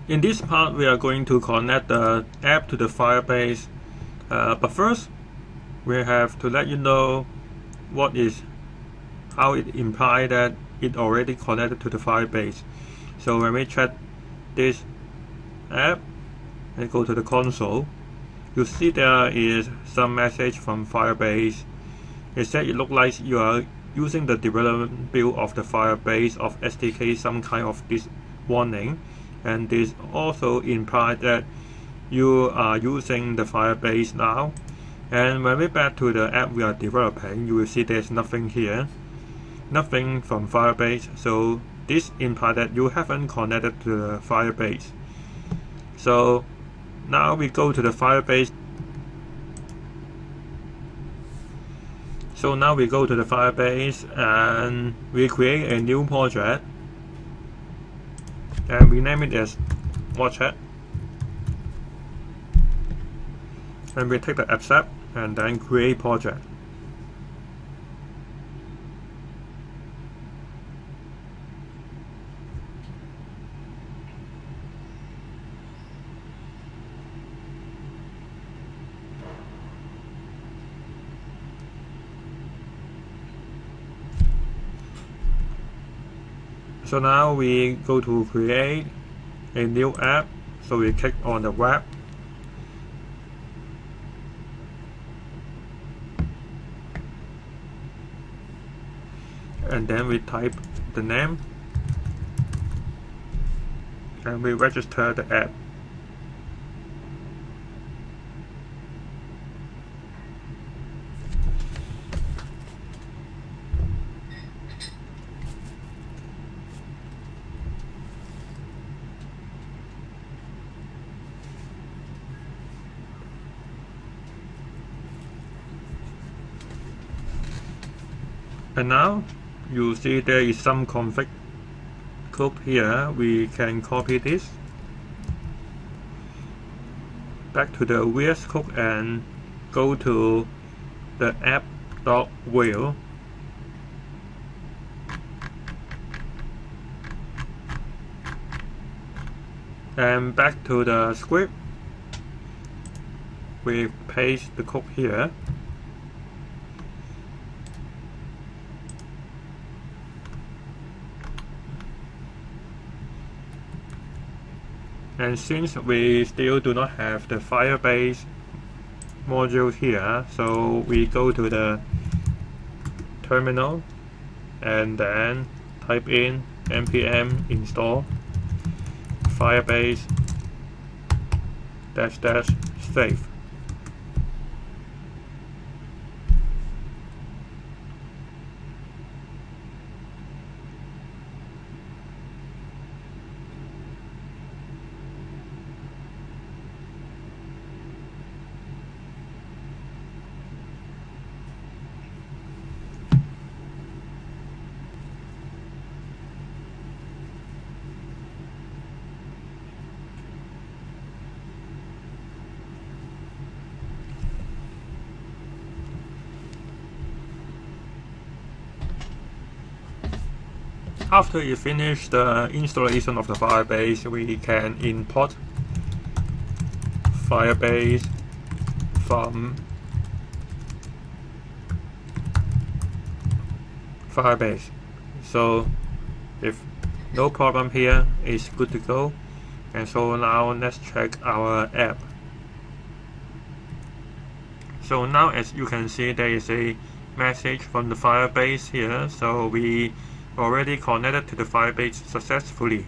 In this part, we are going to connect the app to the Firebase. But first, we have to let you know how it implies that it already connected to the Firebase. So when we check this app and go to the console, you see there is some message from Firebase. It said it looks like you are using the development build of the Firebase of SDK, some kind of this warning, and this also implies that you are using the Firebase now. And when we back to the app we are developing, you will see there's nothing here, nothing from Firebase. So this implies that you haven't connected to the Firebase. So now we go to the Firebase. And we create a new project and we name it as Watchet. And we take the accept and then create project. So now we go to create a new app. So we click on the web. And then we type the name. And we register the app. And now you see there is some config code here. We can copy this back to the VS Code and go to the app.view. And back to the script, we paste the code here. And since we still do not have the Firebase module here, so we go to the terminal and then type in npm install Firebase -- save. After you finish the installation of the Firebase, we can import Firebase from Firebase. So if no problem here, it's good to go. And so now let's check our app. So now as you can see, there is a message from the Firebase here. So we already connected to the Firebase successfully.